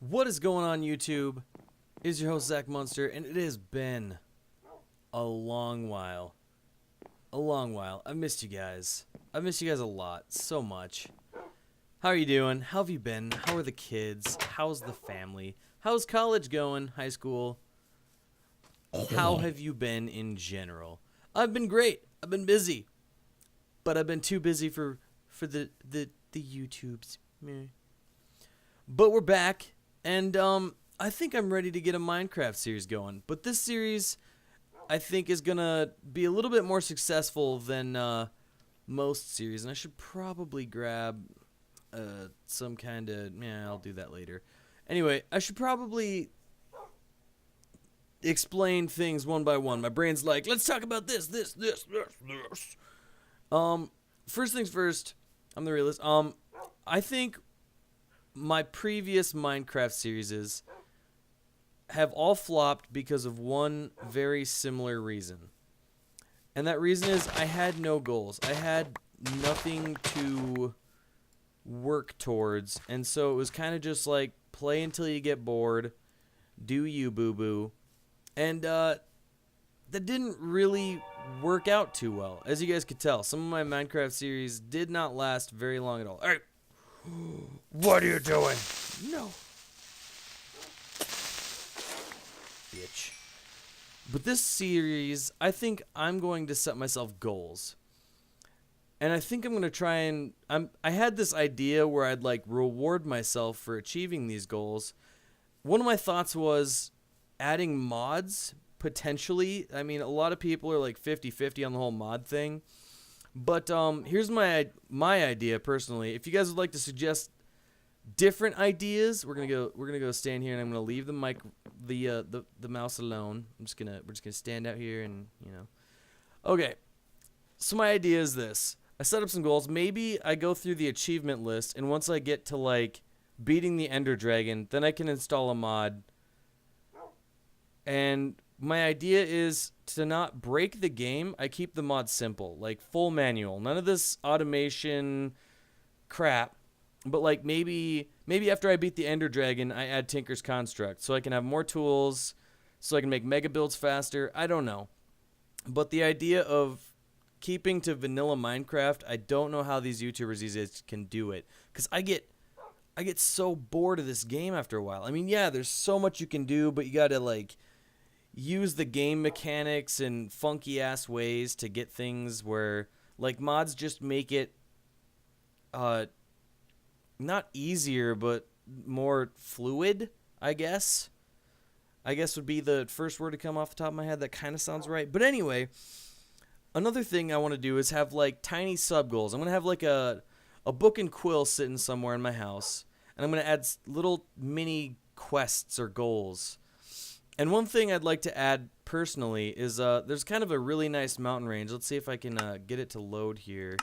What is going on, YouTube? It is your host, Zachmunzter, and it has been a long while. A long while. I've missed you guys. I've missed you guys a lot. So much. How are you doing? How have you been? How are the kids? How's the family? How's college going? High school? How have you been in general? I've been great. I've been busy. But I've been too busy for the YouTubes. Meh. But we're back. And I think I'm ready to get a Minecraft series going. But this series, I think, is going to be a little bit more successful than most series. And I should probably grab some kind of... Yeah, I'll do that later. Anyway, I should probably explain things one by one. My brain's like, let's talk about this. First things first, I'm the realist. I think my previous Minecraft series have all flopped because of one very similar reason. And that reason is I had no goals. I had nothing to work towards. And so it was kind of just like play until you get bored, do you boo-boo. And that didn't really work out too well. As you guys could tell, some of my Minecraft series did not last very long at all. All right. What are you doing? No. Bitch. But this series, I think I'm going to set myself goals. And I think I'm going to try and... I had this idea where I'd like reward myself for achieving these goals. One of my thoughts was adding mods, potentially. I mean, a lot of people are like 50-50 on the whole mod thing. But here's my idea personally. If you guys would like to suggest different ideas, we're gonna go stand here and I'm gonna leave the mouse alone. We're just gonna stand out here and Okay. So my idea is this. I set up some goals. Maybe I go through the achievement list, and once I get to like beating the Ender Dragon, then I can install a mod. And my idea is to not break the game. I keep the mod simple, like full manual. None of this automation crap. But like maybe after I beat the Ender Dragon, I add Tinker's Construct so I can have more tools, so I can make mega builds faster. I don't know. But the idea of keeping to vanilla Minecraft, I don't know how these YouTubers these days can do it. Because I get so bored of this game after a while. I mean, yeah, there's so much you can do, but you gotta like use the game mechanics in funky ass ways to get things where like mods just make it not easier but more fluid, I guess would be the first word to come off the top of my head. That kind of sounds right. But anyway, another thing I want to do is have like tiny sub goals. I'm going to have like a book and quill sitting somewhere in my house, and I'm going to add little mini quests or goals. And one thing I'd like to add personally is there's kind of a really nice mountain range. Let's see if I can get it to load here.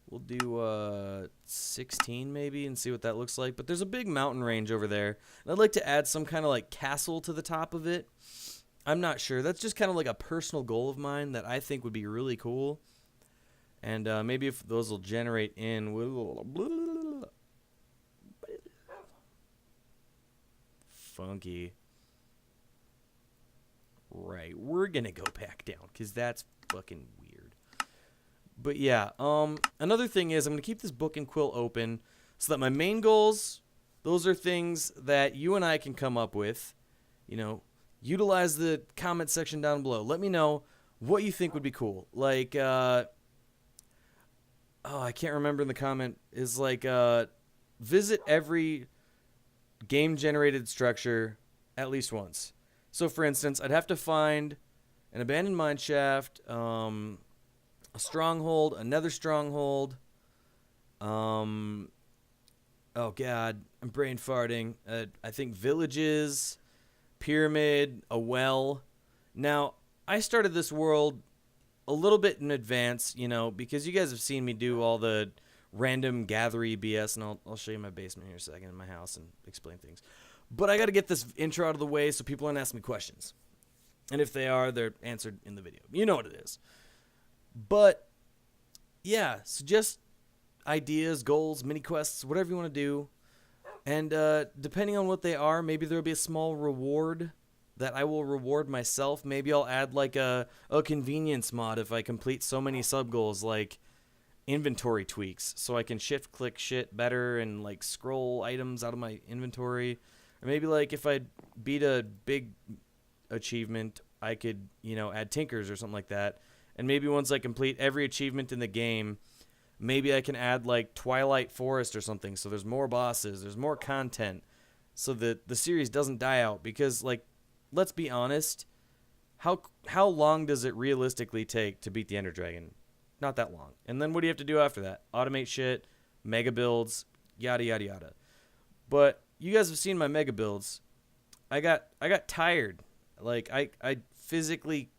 We'll do 16 maybe and see what that looks like. But there's a big mountain range over there. And I'd like to add some kind of like castle to the top of it. I'm not sure. That's just kind of like a personal goal of mine that I think would be really cool. And maybe if those will generate in... Funky. Right, we're gonna go back down because that's fucking weird. But yeah, another thing is I'm gonna keep this book and quill open so that my main goals, those are things that you and I can come up with. Utilize the comment section down below. Let me know what you think would be cool. Like, I can't remember in the comment. Is like, visit every game-generated structure at least once. So, for instance, I'd have to find an abandoned mine shaft, a stronghold, another stronghold. Oh, God, I'm brain farting. I think villages, pyramid, a well. Now, I started this world a little bit in advance, because you guys have seen me do all the random gathery BS, and I'll show you my basement here in a second in my house and explain things. But I got to get this intro out of the way so people aren't asking me questions. And if they are, they're answered in the video. You know what it is. But, yeah, suggest ideas, goals, mini quests, whatever you want to do. And depending on what they are, maybe there'll be a small reward that I will reward myself. Maybe I'll add like a convenience mod if I complete so many sub goals, like inventory tweaks, so I can shift click shit better and like scroll items out of my inventory. Or maybe like if I beat a big achievement, I could, you know, add tinkers or something like that. And maybe once I complete every achievement in the game, maybe I can add like Twilight Forest or something, so there's more bosses, there's more content, so that the series doesn't die out. Because, like, let's be honest, how long does it realistically take to beat the Ender Dragon? Not that long. And then what do you have to do after that? Automate shit, mega builds, yada yada yada. But you guys have seen my mega builds. I got tired. Like I physically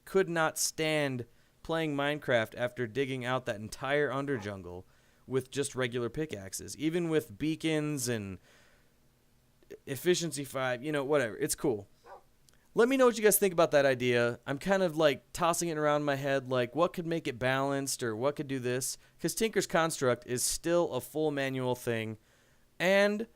could not stand playing Minecraft after digging out that entire underjungle with just regular pickaxes. Even with beacons and efficiency 5, you know, whatever. It's cool. Let me know what you guys think about that idea. I'm kind of like tossing it around my head, like what could make it balanced or what could do this. Because Tinker's Construct is still a full manual thing. And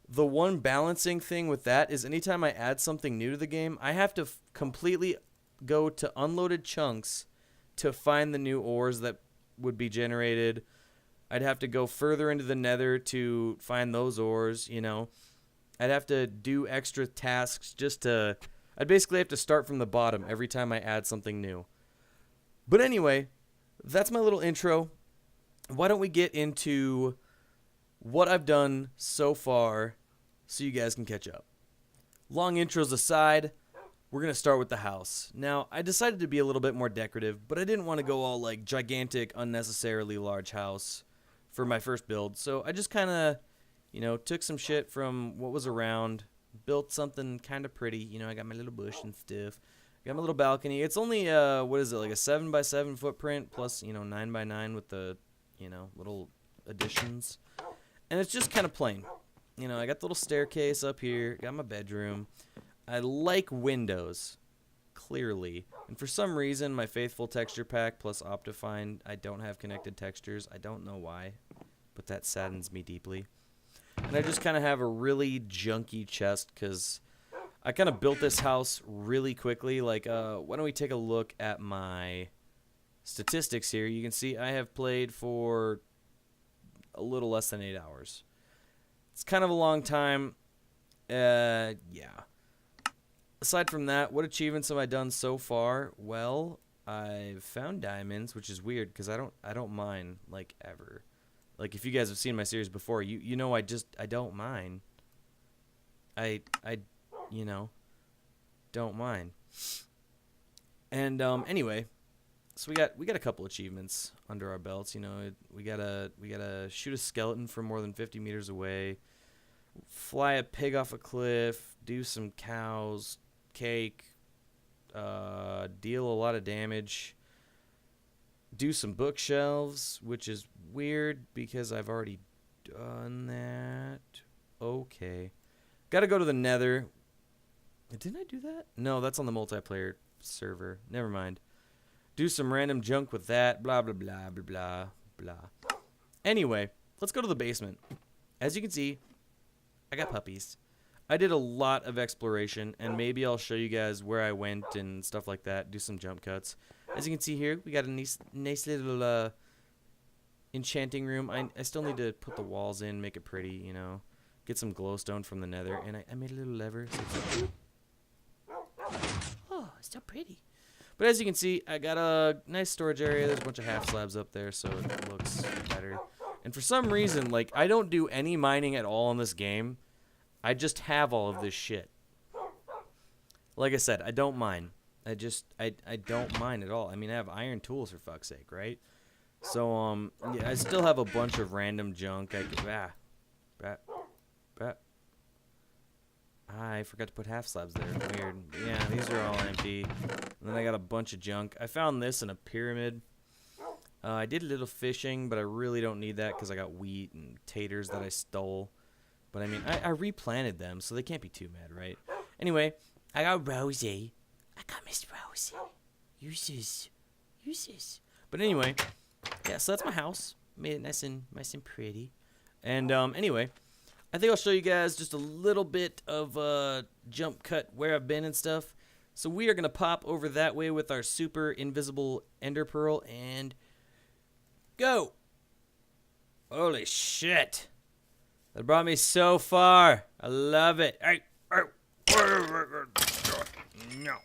the one balancing thing with that is anytime I add something new to the game, I have to completely go to unloaded chunks to find the new ores that would be generated. I'd have to go further into the Nether to find those ores, you know. I'd have to do extra tasks just to... I'd basically have to start from the bottom every time I add something new. But anyway, that's my little intro. Why don't we get into what I've done so far so you guys can catch up. Long intros aside, we're going to start with the house. Now, I decided to be a little bit more decorative, but I didn't want to go all like gigantic, unnecessarily large house for my first build. So I just kind of, you know, took some shit from what was around, built something kind of pretty. You know, I got my little bush and stuff. Got my little balcony. It's only, what is it, like a 7x7 footprint plus, you know, 9x9 with the, you know, little additions. And it's just kind of plain. You know, I got the little staircase up here. Got my bedroom. I like windows, clearly. And for some reason, my Faithful texture pack plus Optifine, I don't have connected textures. I don't know why, but that saddens me deeply. And I just kind of have a really junky chest because I kind of built this house really quickly. Like, why don't we take a look at my statistics here? You can see I have played for a little less than 8 hours. It's kind of a long time. Yeah. Aside from that, what achievements have I done so far? Well, I've found diamonds, which is weird because I don't mine like ever. Like if you guys have seen my series before, you know I don't mine. I you know don't mine. And anyway, so we got a couple achievements under our belts. You know, we gotta shoot a skeleton from more than 50 meters away, fly a pig off a cliff, do some cows, cake, deal a lot of damage, do some bookshelves, which is weird because I've already done that. Okay, gotta go to the Nether. Didn't I do that? No, that's on the multiplayer server. Never mind. Do some random junk with that. Blah, blah, blah, blah, blah, blah. Anyway, let's go to the basement. As you can see, I got puppies. I did a lot of exploration, and maybe I'll show you guys where I went and stuff like that. Do some jump cuts. As you can see here, we got a nice little enchanting room. I still need to put the walls in, make it pretty, you know. Get some glowstone from the Nether. And I made a little lever. So it's like, oh, it's so pretty. But as you can see, I got a nice storage area. There's a bunch of half slabs up there, so it looks better. And for some reason, like, I don't do any mining at all in this game. I just have all of this shit. Like I said, I don't mine. I don't mine at all. I mean, I have iron tools, for fuck's sake, right? So, yeah, I still have a bunch of random junk. I forgot to put half slabs there. Weird. Yeah, these are all empty. And then I got a bunch of junk. I found this in a pyramid. I did a little fishing, but I really don't need that because I got wheat and taters that I stole. But I mean, I replanted them, so they can't be too mad, right? Anyway, I got Rosie. I got Miss Rosie. Uses. But anyway, yeah, so that's my house. Made it nice and pretty. And anyway, I think I'll show you guys just a little bit of jump cut where I've been and stuff. So we are going to pop over that way with our super invisible ender pearl and go. Holy shit. That brought me so far. I love it. No.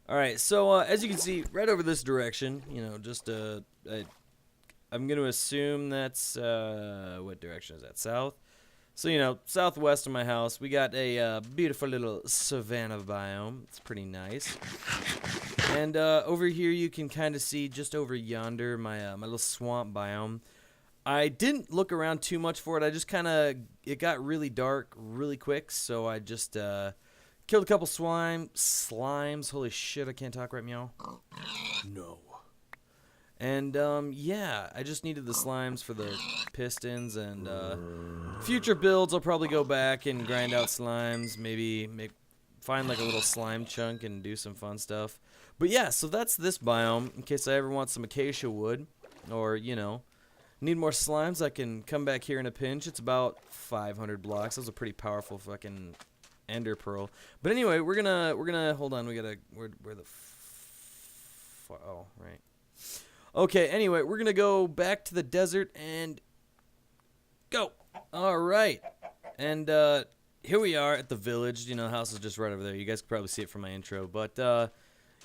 Alright, so as you can see, right over this direction, you know, just I'm going to assume that's, what direction is that? South? So, you know, southwest of my house, we got a beautiful little savanna biome. It's pretty nice. And over here you can kind of see just over yonder my my little swamp biome. I didn't look around too much for it. I just kind of, it got really dark really quick, so I just killed a couple slimes. Holy shit, I can't talk right meow. No. And yeah, I just needed the slimes for the pistons, and future builds I'll probably go back and grind out slimes, maybe find like a little slime chunk and do some fun stuff. But yeah, so that's this biome. In case I ever want some acacia wood, or you know, need more slimes, I can come back here in a pinch. It's about 500 blocks. That was a pretty powerful fucking ender pearl. But anyway, we're gonna hold on. We gotta where the oh right. Okay, anyway, we're going to go back to the desert and go. All right. And here we are at the village. You know, the house is just right over there. You guys can probably see it from my intro. But,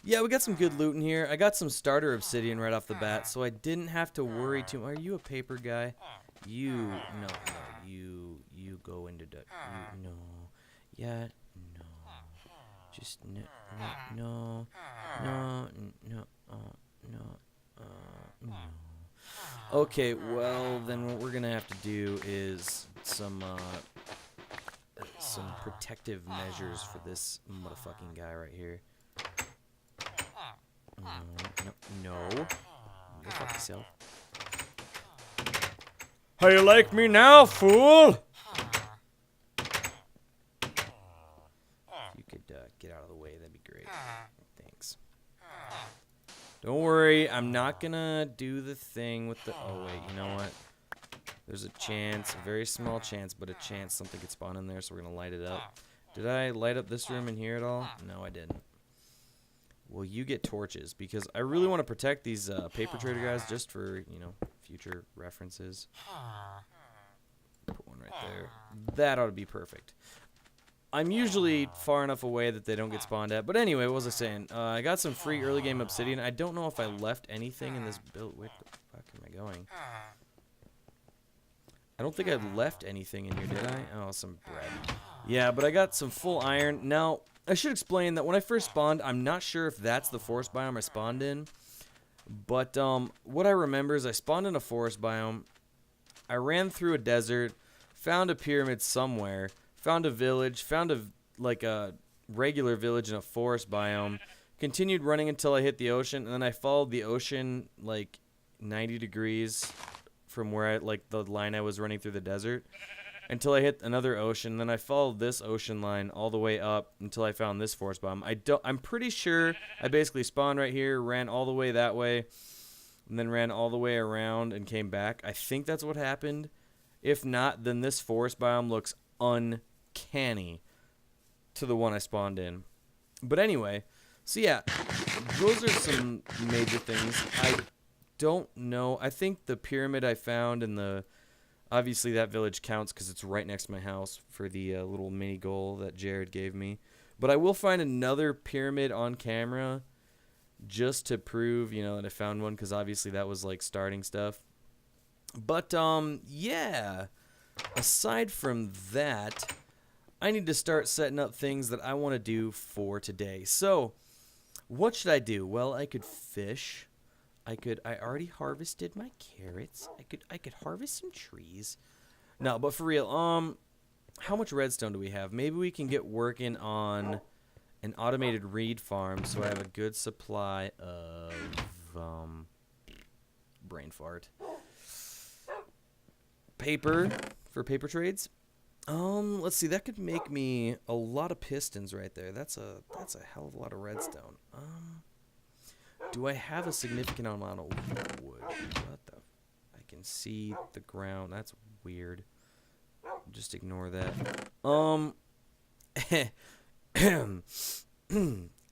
yeah, we got some good loot in here. I got some starter obsidian right off the bat, so I didn't have to worry too much. Are you a paper guy? You go into the, no. Yeah, no. Just, no. Okay, well, then what we're gonna have to do is some protective measures for this motherfucking guy right here. No. Go fuck yourself. How you like me now, fool? If you could get out of the way, that'd be great. Thanks. Don't worry, I'm not gonna do the thing with the... Oh, wait, you know what? There's a chance, a very small chance, but a chance something could spawn in there, so we're gonna light it up. Did I light up this room in here at all? No, I didn't. Well, you get torches, because I really want to protect these paper trader guys just for, you know, future references. Put one right there. That ought to be perfect. I'm usually far enough away that they don't get spawned at. But anyway, what was I saying? I got some free early game obsidian. I don't know if I left anything in this build. Where the fuck am I going? I don't think I left anything in here, did I? Oh, some bread. Yeah, but I got some full iron. Now, I should explain that when I first spawned, I'm not sure if that's the forest biome I spawned in. But what I remember is I spawned in a forest biome. I ran through a desert, found a pyramid somewhere, found a village, found a regular village in a forest biome, continued running until I hit the ocean, and then I followed the ocean like 90 degrees from where the line I was running through the desert until I hit another ocean. And then I followed this ocean line all the way up until I found this forest biome. I'm pretty sure I basically spawned right here, ran all the way that way, and then ran all the way around and came back. I think that's what happened. If not, then this forest biome looks uncanny to the one I spawned in. But anyway, so yeah, those are some major things. I don't know. I think the pyramid I found in obviously that village counts because it's right next to my house for the little mini goal that Jared gave me. But I will find another pyramid on camera just to prove, you know, that I found one, because obviously that was like starting stuff. But yeah, aside from that, I need to start setting up things that I want to do for today. So, what should I do? Well, I could fish. I already harvested my carrots. I could harvest some trees. No, but for real, how much redstone do we have? Maybe we can get working on an automated reed farm so I have a good supply of brain fart. Paper for paper trades. Let's see. That could make me a lot of pistons right there. That's a hell of a lot of redstone. Do I have a significant amount of wood? What the? I can see the ground. That's weird. Just ignore that.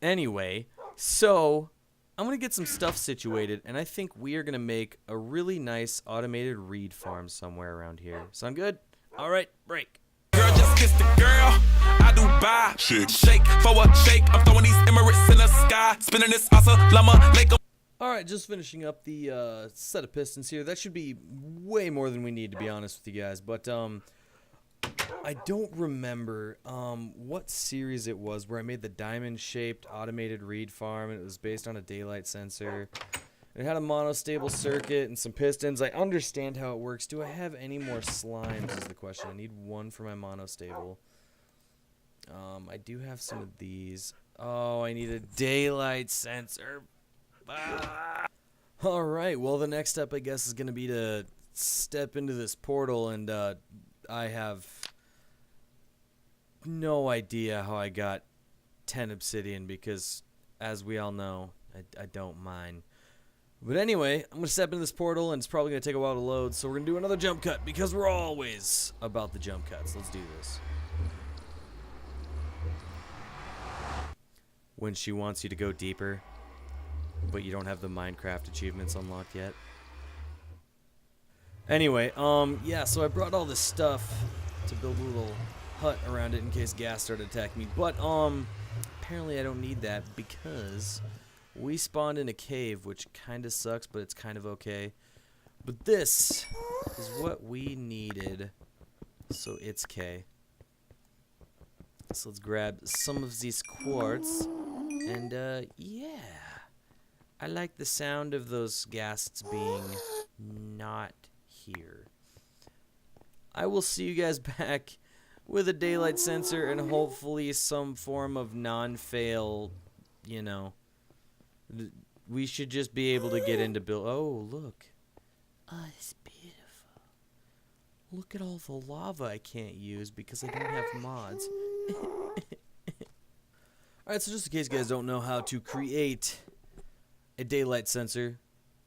Anyway, so I'm going to get some stuff situated, and I think we are going to make a really nice automated reed farm somewhere around here. Sound good? All right, break. Girl, just kiss the girl. I do buy shake for a shake. I'm throwing these Emirates in the sky, spinning this llama lake. Alright, just finishing up the set of pistons here. That should be way more than we need, to be honest with you guys. But I don't remember what series it was where I made the diamond-shaped automated reed farm, and it was based on a daylight sensor. It had a monostable circuit and some pistons. I understand how it works. Do I have any more slimes is the question. I need one for my monostable. I do have some of these. Oh, I need a daylight sensor. Ah. Alright, well the next step I guess is going to be to step into this portal, and I have no idea how I got 10 obsidian because, as we all know, I don't mine. But anyway, I'm going to step into this portal, and it's probably going to take a while to load, so we're going to do another jump cut because we're always about the jump cuts. Let's do this. When she wants you to go deeper, but you don't have the Minecraft achievements unlocked yet. Anyway, yeah, so I brought all this stuff to build a little hut around it in case gas started attacking me. But, apparently I don't need that because we spawned in a cave, which kind of sucks, but it's kind of okay. But this is what we needed, so it's okay. So let's grab some of these quartz, and, yeah. I like the sound of those ghasts being not here. I will see you guys back with a daylight sensor and hopefully some form of non-fail, you know. We should just be able to get into build. Oh, look. Oh, it's beautiful. Look at all the lava I can't use because I don't have mods. Alright, so just in case you guys don't know how to create a daylight sensor,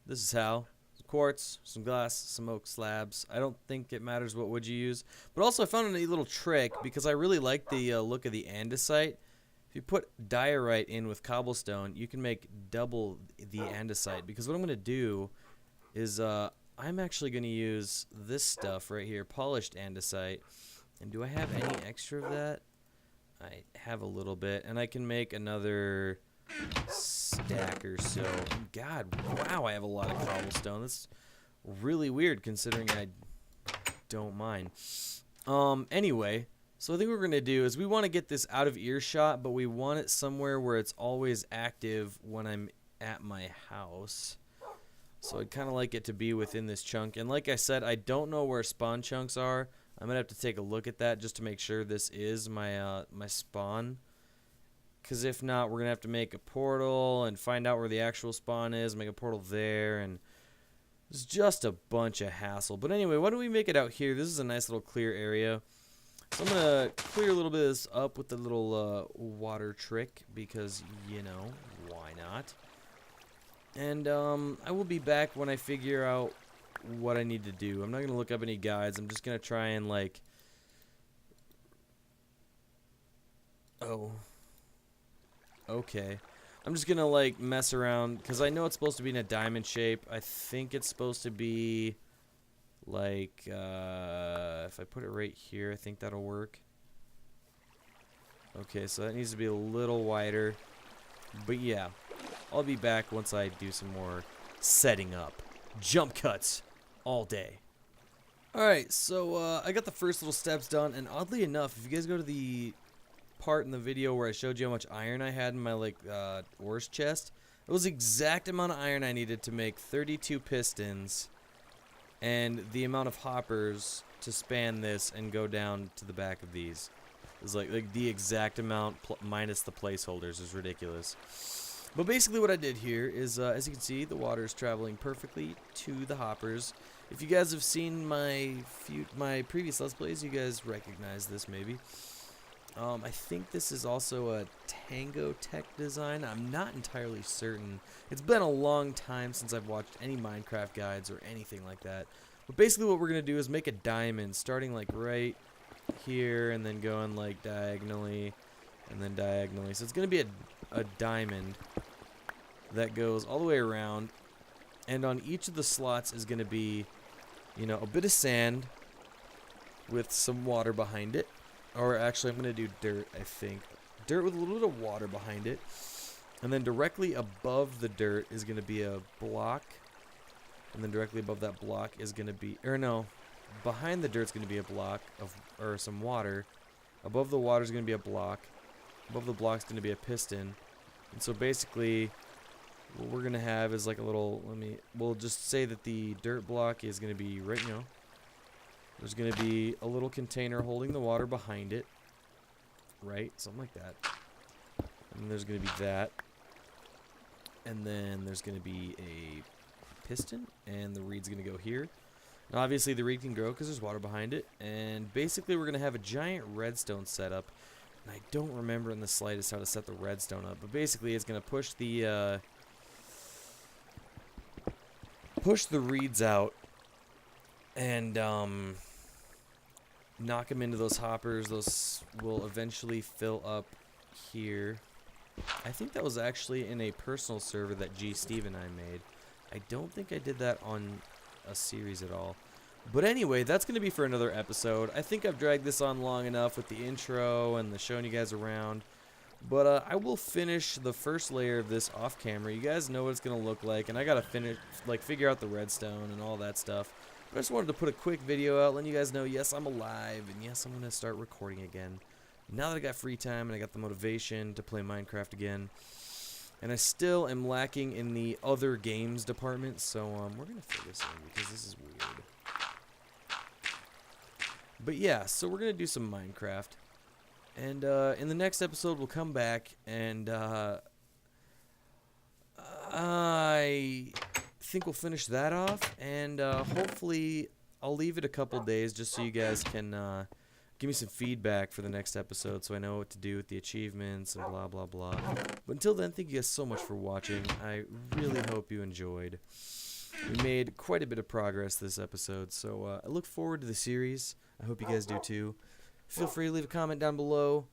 this is how. Some quartz, some glass, some oak slabs. I don't think it matters what wood you use. But also I found a neat little trick because I really like the look of the andesite. If you put diorite in with cobblestone, you can make double the andesite. Because what I'm going to do is I'm actually going to use this stuff right here, polished andesite. And do I have any extra of that? I have a little bit. And I can make another stack or so. God, wow, I have a lot of cobblestone. That's really weird considering I don't mind. Anyway, so I think what we're going to do is we want to get this out of earshot, but we want it somewhere where it's always active when I'm at my house. So I'd kind of like it to be within this chunk. And like I said, I don't know where spawn chunks are. I'm going to have to take a look at that just to make sure this is my my spawn. Because if not, we're going to have to make a portal and find out where the actual spawn is, make a portal there, and it's just a bunch of hassle. But anyway, why don't we make it out here? This is a nice little clear area. So I'm going to clear a little bit of this up with the little water trick because, you know, why not? And I will be back when I figure out what I need to do. I'm not going to look up any guides. I'm just going to try and, like... Oh... Okay. I'm just gonna like mess around because I know it's supposed to be in a diamond shape. I think it's supposed to be like if I put it right here, I think that'll work. Okay, so that needs to be a little wider. But yeah, I'll be back once I do some more setting up. Jump cuts all day. Alright, so I got the first little steps done, and oddly enough, if you guys go to the part in the video where I showed you how much iron I had in my like ores chest, it was the exact amount of iron I needed to make 32 pistons and the amount of hoppers to span this and go down to the back of these. It was like the exact amount minus the placeholders. Is ridiculous. But basically what I did here is as you can see, the water is traveling perfectly to the hoppers. If you guys have seen my previous Let's Plays, you guys recognize this maybe. I think this is also a Tango Tech design. I'm not entirely certain. It's been a long time since I've watched any Minecraft guides or anything like that. But basically what we're going to do is make a diamond, starting like right here and then going like diagonally and then diagonally. So it's going to be a diamond that goes all the way around, and on each of the slots is going to be, you know, a bit of sand with some water behind it. Or actually, I'm going to do dirt, I think. Dirt with a little bit of water behind it. And then directly above the dirt is going to be a block. And then directly above that block is going to be, or no, behind the dirt is going to be a block of, or some water. Above the water is going to be a block. Above the block is going to be a piston. And so basically, what we're going to have is like a little, we'll just say that the dirt block is going to be right now. There's going to be a little container holding the water behind it. Right? Something like that. And there's going to be that. And then there's going to be a piston. And the reed's going to go here. Now obviously the reed can grow because there's water behind it. And basically we're going to have a giant redstone setup. And I don't remember in the slightest how to set the redstone up. But basically it's going to push the reeds out. And knock them into those hoppers. Those will eventually fill up here. I think that was actually in a personal server that G. Steve and I made. I don't think I did that on a series at all. But anyway, that's going to be for another episode. I think I've dragged this on long enough with the intro and the showing you guys around. But I will finish the first layer of this off camera. You guys know what it's going to look like. And I got to figure out the redstone and all that stuff. But I just wanted to put a quick video out, letting you guys know, yes, I'm alive, and yes, I'm going to start recording again. Now that I got free time and I got the motivation to play Minecraft again. And I still am lacking in the other games department, so we're going to fill this in because this is weird. But yeah, so we're going to do some Minecraft. And in the next episode, we'll come back, and I think we'll finish that off, and hopefully I'll leave it a couple days just so you guys can give me some feedback for the next episode so I know what to do with the achievements and blah blah blah. But until then, thank you guys so much for watching. I really hope you enjoyed. We made quite a bit of progress this episode, so I look forward to the series. I hope you guys do too. Feel free to leave a comment down below.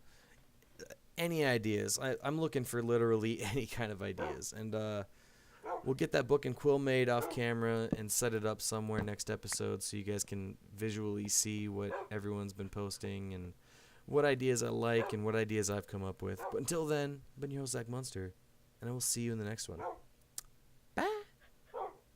Any ideas. I'm looking for literally any kind of ideas, and we'll get that book and quill made off camera and set it up somewhere next episode so you guys can visually see what everyone's been posting and what ideas I like and what ideas I've come up with. But until then, I've been your host, Zachmunzter, and I will see you in the next one.